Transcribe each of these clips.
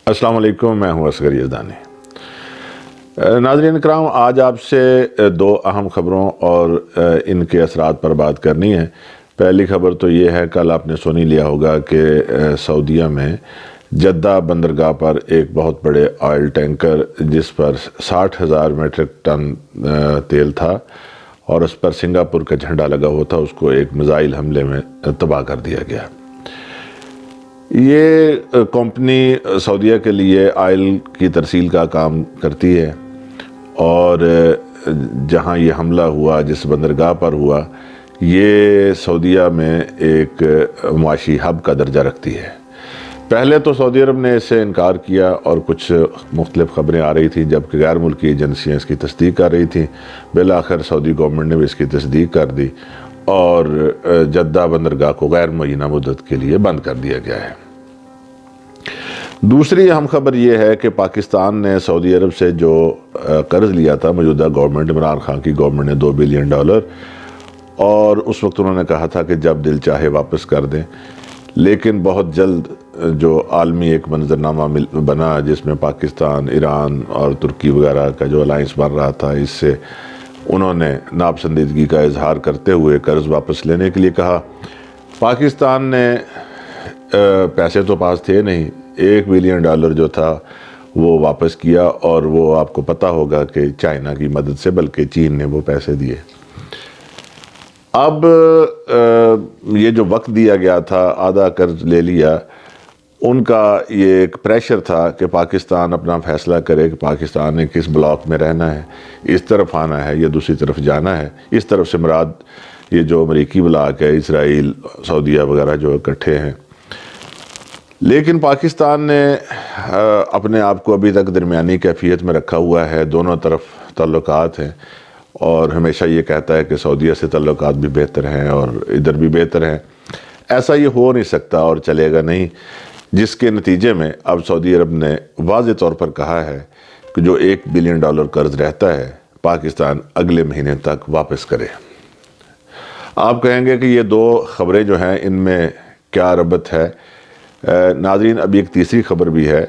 السلام علیکم، میں ہوں اصغر یزدانی۔ ناظرین کرام، آج آپ سے دو اہم خبروں اور ان کے اثرات پر بات کرنی ہے۔ پہلی خبر تو یہ ہے، کل آپ نے سن ہی لیا ہوگا کہ سعودیہ میں جدہ بندرگاہ پر ایک بہت بڑے آئل ٹینکر جس پر 60,000 میٹرک ٹن تیل تھا اور اس پر سنگاپور کا جھنڈا لگا ہوا تھا، اس کو ایک میزائل حملے میں تباہ کر دیا گیا۔ یہ کمپنی سعودیہ کے لیے آئل کی ترسیل کا کام کرتی ہے اور جہاں یہ حملہ ہوا، جس بندرگاہ پر ہوا، یہ سعودیہ میں ایک معاشی ہب کا درجہ رکھتی ہے۔ پہلے تو سعودی عرب نے اس سے انکار کیا اور کچھ مختلف خبریں آ رہی تھیں، جبکہ غیر ملکی ایجنسیاں اس کی تصدیق کر رہی تھیں۔ بالآخر سعودی گورنمنٹ نے بھی اس کی تصدیق کر دی اور جدہ بندرگاہ کو غیر معینہ مدت کے لیے بند کر دیا گیا ہے۔ دوسری اہم خبر یہ ہے کہ پاکستان نے سعودی عرب سے جو قرض لیا تھا، موجودہ گورنمنٹ عمران خان کی گورنمنٹ نے $2 بلین، اور اس وقت انہوں نے کہا تھا کہ جب دل چاہے واپس کر دیں، لیکن بہت جلد جو عالمی ایک منظرنامہ بنا جس میں پاکستان، ایران اور ترکی وغیرہ کا جو الائنس بن رہا تھا، اس سے انہوں نے ناپسندیدگی کا اظہار کرتے ہوئے قرض واپس لینے کے لیے کہا۔ پاکستان نے پیسے تو پاس تھے نہیں، $1 بلین جو تھا وہ واپس کیا، اور وہ آپ کو پتہ ہوگا کہ چائنا کی مدد سے، بلکہ چین نے وہ پیسے دیے۔ اب یہ جو وقت دیا گیا تھا، آدھا قرض لے لیا، ان کا یہ ایک پریشر تھا کہ پاکستان اپنا فیصلہ کرے کہ پاکستان نے کس بلاک میں رہنا ہے، اس طرف آنا ہے یا دوسری طرف جانا ہے۔ اس طرف سے مراد یہ جو امریکی بلاک ہے، اسرائیل، سعودیہ وغیرہ جو اکٹھے ہیں۔ لیکن پاکستان نے اپنے آپ کو ابھی تک درمیانی کیفیت میں رکھا ہوا ہے، دونوں طرف تعلقات ہیں، اور ہمیشہ یہ کہتا ہے کہ سعودیہ سے تعلقات بھی بہتر ہیں اور ادھر بھی بہتر ہیں۔ ایسا یہ ہو نہیں سکتا اور چلے گا نہیں، جس کے نتیجے میں اب سعودی عرب نے واضح طور پر کہا ہے کہ جو $1 بلین قرض رہتا ہے، پاکستان اگلے مہینے تک واپس کرے۔ آپ کہیں گے کہ یہ دو خبریں جو ہیں ان میں کیا ربط ہے؟ ناظرین، ابھی ایک تیسری خبر بھی ہے،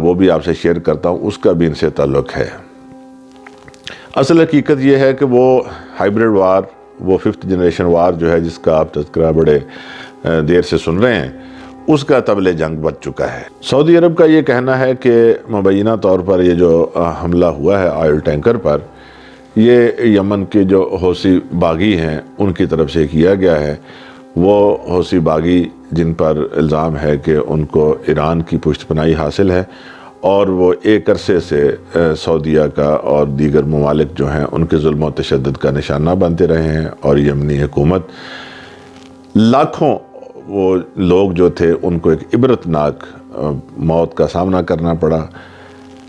وہ بھی آپ سے شیئر کرتا ہوں، اس کا بھی ان سے تعلق ہے۔ اصل حقیقت یہ ہے کہ وہ ہائبرڈ وار، وہ 5th جنریشن وار جو ہے، جس کا آپ تذکرہ بڑے دیر سے سن رہے ہیں، اس کا طبل جنگ بچ چکا ہے۔ سعودی عرب کا یہ کہنا ہے کہ مبینہ طور پر یہ جو حملہ ہوا ہے آئل ٹینکر پر، یہ یمن کے جو حوثی باغی ہیں ان کی طرف سے کیا گیا ہے۔ وہ حوثی باغی جن پر الزام ہے کہ ان کو ایران کی پشت پناہی حاصل ہے، اور وہ ایک عرصے سے سعودیہ کا اور دیگر ممالک جو ہیں ان کے ظلم و تشدد کا نشانہ بنتے رہے ہیں، اور یمنی حکومت لاکھوں وہ لوگ جو تھے ان کو ایک عبرتناک موت کا سامنا کرنا پڑا۔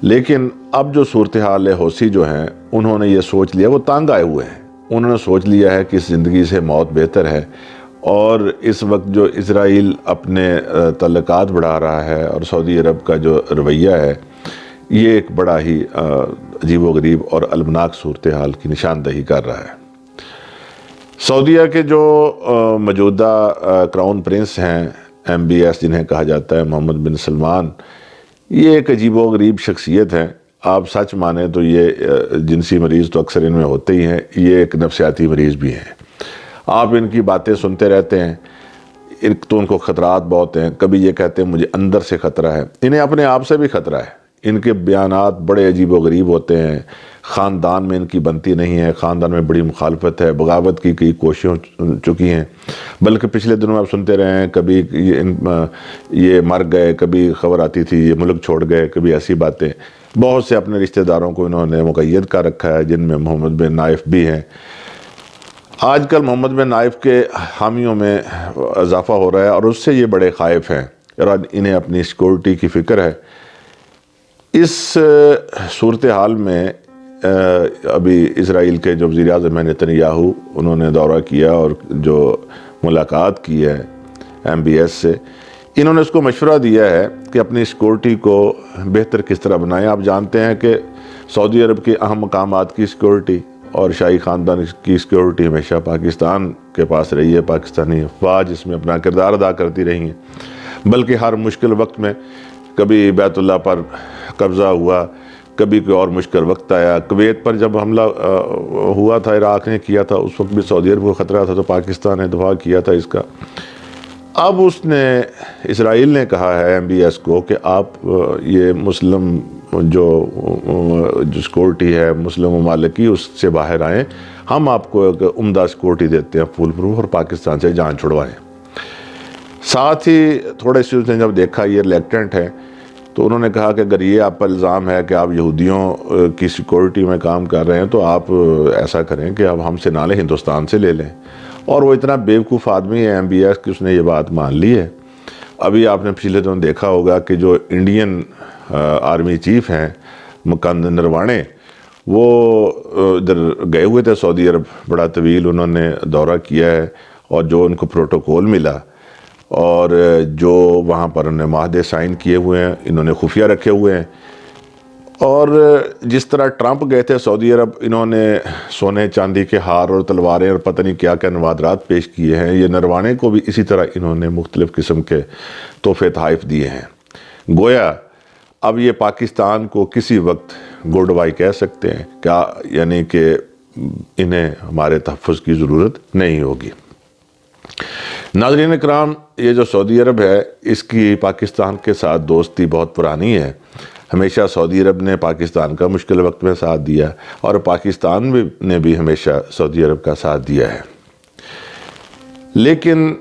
لیکن اب جو صورتحال حوثی جو ہیں، انہوں نے یہ سوچ لیا، وہ تانگ آئے ہوئے ہیں، انہوں نے سوچ لیا ہے کہ اس زندگی سے موت بہتر ہے، اور اس وقت جو اسرائیل اپنے تعلقات بڑھا رہا ہے اور سعودی عرب کا جو رویہ ہے، یہ ایک بڑا ہی عجیب و غریب اور المناک صورتحال کی نشاندہی کر رہا ہے۔ سعودیہ کے جو موجودہ کراؤن پرنس ہیں، MBS جنہیں کہا جاتا ہے، محمد بن سلمان، یہ ایک عجیب و غریب شخصیت ہیں۔ آپ سچ مانیں تو یہ جنسی مریض تو اکثر ان میں ہوتے ہی ہیں، یہ ایک نفسیاتی مریض بھی ہیں۔ آپ ان کی باتیں سنتے رہتے ہیں تو ان کو خطرات بہت ہیں۔ کبھی یہ کہتے ہیں مجھے اندر سے خطرہ ہے، انہیں اپنے آپ سے بھی خطرہ ہے۔ ان کے بیانات بڑے عجیب و غریب ہوتے ہیں، خاندان میں ان کی بنتی نہیں ہے، خاندان میں بڑی مخالفت ہے، بغاوت کی کئی کوششیں ہو چکی ہیں، بلکہ پچھلے دنوں آپ سنتے رہے ہیں کبھی یہ مر گئے، کبھی خبر آتی تھی یہ ملک چھوڑ گئے، کبھی ایسی باتیں۔ بہت سے اپنے رشتہ داروں کو انہوں نے مقید کر رکھا ہے، جن میں محمد بن نائف بھی ہیں۔ آج کل محمد بن نائف کے حامیوں میں اضافہ ہو رہا ہے، اور اس سے یہ بڑے خائف ہیں، اور انہیں اپنی سیکورٹی کی فکر ہے۔ اس صورتحال میں ابھی اسرائیل کے جو وزیر اعظم ہیں نیتن یاہو، انہوں نے دورہ کیا اور جو ملاقات کی ہے MBS سے، انہوں نے اس کو مشورہ دیا ہے کہ اپنی سیکورٹی کو بہتر کس طرح بنائیں۔ آپ جانتے ہیں کہ سعودی عرب کے اہم مقامات کی سیکورٹی اور شاہی خاندان کی سیکورٹی ہمیشہ پاکستان کے پاس رہی ہے، پاکستانی افواج اس میں اپنا کردار ادا کرتی رہی ہیں، بلکہ ہر مشکل وقت میں کبھی بیت اللہ پر قبضہ ہوا، کبھی کوئی اور مشکل وقت آیا۔ کویت پر جب حملہ ہوا تھا، عراق نے کیا تھا، اس وقت بھی سعودی عرب کو خطرہ تھا تو پاکستان نے دفاع کیا تھا اس کا۔ اب اس نے اسرائیل نے کہا ہے MBS کو کہ آپ یہ مسلم جو سیکورٹی ہے مسلم ممالک کی، اس سے باہر آئیں، ہم آپ کو ایک عمدہ سیکورٹی دیتے ہیں فول پروف، اور پاکستان سے جان چھڑوائیں۔ ساتھ ہی تھوڑے سے اس نے جب دیکھا یہ ریلیکٹنٹ ہے تو انہوں نے کہا کہ اگر یہ آپ پر الزام ہے کہ آپ یہودیوں کی سیکورٹی میں کام کر رہے ہیں تو آپ ایسا کریں کہ اب ہم سے نہ لیں، ہندوستان سے لے لیں۔ اور وہ اتنا بیوقوف آدمی ہے MBS کہ اس نے یہ بات مان لی ہے۔ ابھی آپ نے پچھلے دنوں دیکھا ہوگا کہ جو انڈین آرمی چیف ہیں مکند نروانے، وہ ادھر گئے ہوئے تھے سعودی عرب، بڑا طویل انہوں نے دورہ کیا ہے، اور جو ان کو پروٹوکول ملا اور جو وہاں پر انہوں نے معاہدے سائن کیے ہوئے ہیں، انہوں نے خفیہ رکھے ہوئے ہیں۔ اور جس طرح ٹرمپ گئے تھے سعودی عرب، انہوں نے سونے چاندی کے ہار اور تلواریں اور پتہ نہیں کیا کیا نوادرات پیش کیے ہیں، یہ نروانے کو بھی اسی طرح انہوں نے مختلف قسم کے تحفے تحائف دیے ہیں۔ گویا اب یہ پاکستان کو کسی وقت گڈ بائی کہہ سکتے ہیں، کیا یعنی کہ انہیں ہمارے تحفظ کی ضرورت نہیں ہوگی۔ ناظرین اکرام، یہ جو سعودی عرب ہے اس کی پاکستان کے ساتھ دوستی بہت پرانی ہے۔ ہمیشہ سعودی عرب نے پاکستان کا مشکل وقت میں ساتھ دیا، اور پاکستان نے بھی ہمیشہ سعودی عرب کا ساتھ دیا ہے۔ لیکن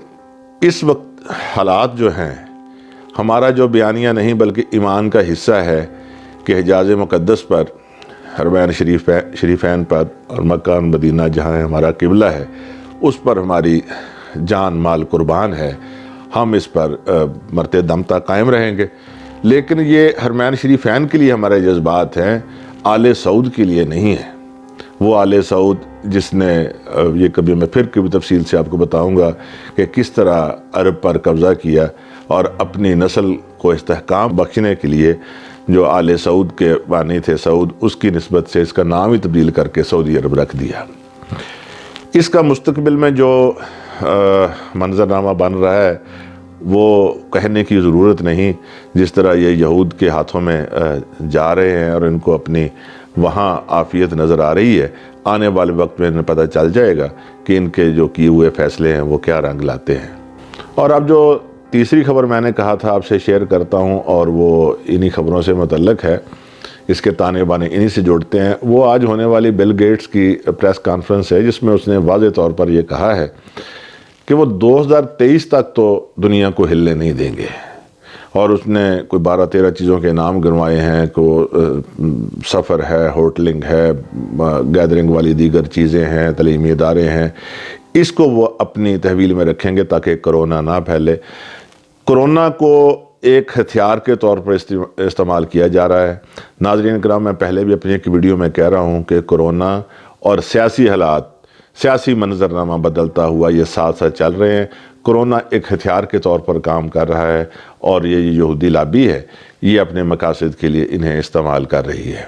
اس وقت حالات جو ہیں، ہمارا جو بیانیہ نہیں بلکہ ایمان کا حصہ ہے کہ حجاز مقدس پر، حرمین شریفین پر اور مکہ اور مدینہ جہاں ہمارا قبلہ ہے، اس پر ہماری جان مال قربان ہے، ہم اس پر مرتے دم تک قائم رہیں گے۔ لیکن یہ حرمین شریفین کے لیے ہمارے جذبات ہیں، آل سعود کے لیے نہیں ہیں۔ وہ آل سعود جس نے یہ کبھی میں پھر کبھی تفصیل سے آپ کو بتاؤں گا کہ کس طرح عرب پر قبضہ کیا، اور اپنی نسل کو استحکام بخشنے کے لیے جو آل سعود کے بانی تھے سعود، اس کی نسبت سے اس کا نام ہی تبدیل کر کے سعودی عرب رکھ دیا۔ اس کا مستقبل میں جو منظرنامہ بن رہا ہے وہ کہنے کی ضرورت نہیں۔ جس طرح یہ یہود کے ہاتھوں میں جا رہے ہیں اور ان کو اپنی وہاں عافیت نظر آ رہی ہے، آنے والے وقت میں انہیں پتہ چل جائے گا کہ ان کے جو کیے ہوئے فیصلے ہیں وہ کیا رنگ لاتے ہیں۔ اور اب جو تیسری خبر میں نے کہا تھا آپ سے شیئر کرتا ہوں، اور وہ انہی خبروں سے متعلق ہے، اس کے تانے بانے انہی سے جوڑتے ہیں۔ وہ آج ہونے والی بل گیٹس کی پریس کانفرنس ہے جس میں اس نے واضح طور پر یہ کہا ہے کہ وہ 2023 تک تو دنیا کو ہلنے نہیں دیں گے، اور اس نے کوئی 12-13 چیزوں کے نام گنوائے ہیں کہ سفر ہے، ہوٹلنگ ہے، گیدرنگ والی دیگر چیزیں ہیں، تعلیمی ادارے ہیں، اس کو وہ اپنی تحویل میں رکھیں گے تاکہ کرونا نہ پھیلے۔ کرونا کو ایک ہتھیار کے طور پر استعمال کیا جا رہا ہے۔ ناظرین کرام، میں پہلے بھی اپنی ایک ویڈیو میں کہہ رہا ہوں کہ کرونا اور سیاسی حالات، سیاسی منظرنامہ بدلتا ہوا یہ ساتھ ساتھ چل رہے ہیں۔ کرونا ایک ہتھیار کے طور پر کام کر رہا ہے، اور یہ یہودی لابی ہے، یہ اپنے مقاصد کے لیے انہیں استعمال کر رہی ہے۔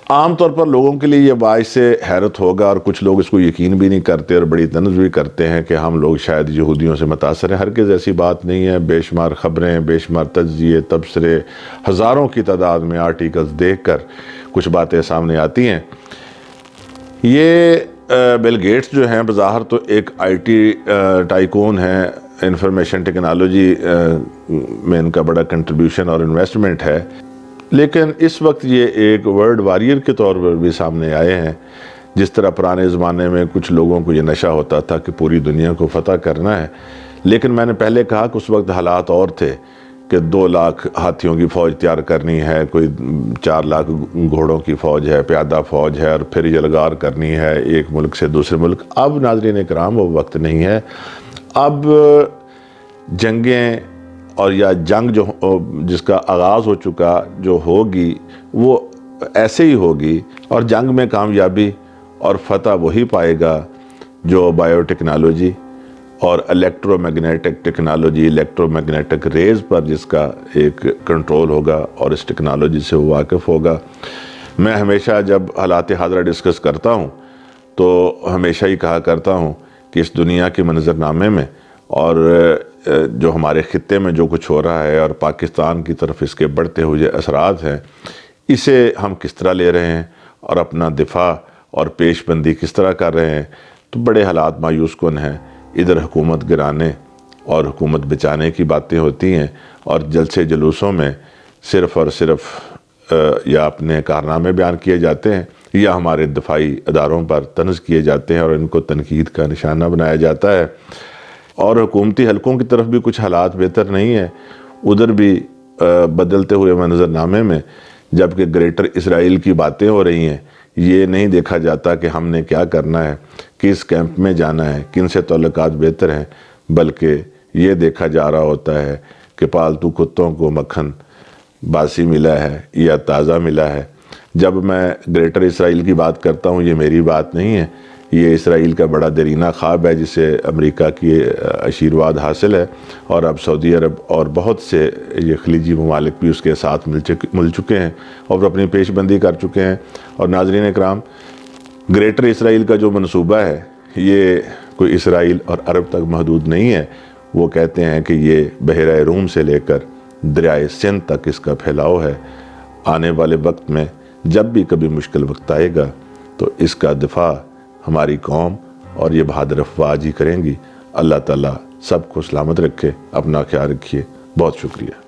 عام طور پر لوگوں کے لیے یہ باعث حیرت ہوگا، اور کچھ لوگ اس کو یقین بھی نہیں کرتے اور بڑی طنز بھی کرتے ہیں کہ ہم لوگ شاید یہودیوں سے متاثر ہیں۔ ہرگز ایسی بات نہیں ہے۔ بے شمار خبریں، بے شمار تجزیے، تبصرے، ہزاروں کی تعداد میں آرٹیکلز دیکھ کر کچھ باتیں سامنے آتی ہیں۔ یہ بل گیٹس جو ہیں بظاہر تو ایک IT ٹائکون ہیں، انفارمیشن ٹیکنالوجی میں ان کا بڑا کنٹریبیوشن اور انویسٹمنٹ ہے، لیکن اس وقت یہ ایک ورلڈ واریر کے طور پر بھی سامنے آئے ہیں۔ جس طرح پرانے زمانے میں کچھ لوگوں کو یہ نشہ ہوتا تھا کہ پوری دنیا کو فتح کرنا ہے، لیکن میں نے پہلے کہا کہ اس وقت حالات اور تھے کہ 2 لاکھ ہاتھیوں کی فوج تیار کرنی ہے، کوئی 4 لاکھ گھوڑوں کی فوج ہے، پیادہ فوج ہے، اور پھر یلغار کرنی ہے ایک ملک سے دوسرے ملک۔ اب ناظرین اکرام وہ وقت نہیں ہے۔ اب جنگیں اور یا جنگ جو جس کا آغاز ہو چکا جو ہوگی وہ ایسے ہی ہوگی، اور جنگ میں کامیابی اور فتح وہی پائے گا جو بائیو ٹیکنالوجی اور electromagnetic technology, electromagnetic rays پر جس کا ایک کنٹرول ہوگا اور اس ٹیکنالوجی سے وہ واقف ہوگا۔ میں ہمیشہ جب حالات حاضرہ ڈسکس کرتا ہوں تو ہمیشہ ہی کہا کرتا ہوں کہ اس دنیا کے منظرنامے میں اور جو ہمارے خطے میں جو کچھ ہو رہا ہے اور پاکستان کی طرف اس کے بڑھتے ہوئے اثرات ہیں، اسے ہم کس طرح لے رہے ہیں اور اپنا دفاع اور پیش بندی کس طرح کر رہے ہیں، تو بڑے حالات مایوس کن ہیں۔ ادھر حکومت گرانے اور حکومت بچانے کی باتیں ہوتی ہیں، اور جلسے جلوسوں میں صرف اور صرف یا اپنے کارنامے بیان کیے جاتے ہیں، یا ہمارے دفاعی اداروں پر طنز کیے جاتے ہیں اور ان کو تنقید کا نشانہ بنایا جاتا ہے۔ اور حکومتی حلقوں کی طرف بھی کچھ حالات بہتر نہیں ہیں، ادھر بھی بدلتے ہوئے منظرنامے میں جبکہ گریٹر اسرائیل کی باتیں ہو رہی ہیں، یہ نہیں دیکھا جاتا کہ ہم نے کیا کرنا ہے، کس کیمپ میں جانا ہے، کن سے تعلقات بہتر ہیں، بلکہ یہ دیکھا جا رہا ہوتا ہے کہ پالتو کتوں کو مکھن باسی ملا ہے یا تازہ ملا ہے۔ جب میں گریٹر اسرائیل کی بات کرتا ہوں، یہ میری بات نہیں ہے، یہ اسرائیل کا بڑا دیرینہ خواب ہے جسے امریکہ کی آشیرواد حاصل ہے، اور اب سعودی عرب اور بہت سے یہ خلیجی ممالک بھی اس کے ساتھ مل چکے ہیں اور اپنی پیش بندی کر چکے ہیں۔ اور ناظرین اکرام، گریٹر اسرائیل کا جو منصوبہ ہے یہ کوئی اسرائیل اور عرب تک محدود نہیں ہے۔ وہ کہتے ہیں کہ یہ بحیرہ روم سے لے کر دریائے سندھ تک اس کا پھیلاؤ ہے۔ آنے والے وقت میں جب بھی کبھی مشکل وقت آئے گا تو اس کا دفاع ہماری قوم اور یہ بہادر افواج ہی کریں گی۔ اللہ تعالیٰ سب کو سلامت رکھے، اپنا خیال رکھیے، بہت شکریہ۔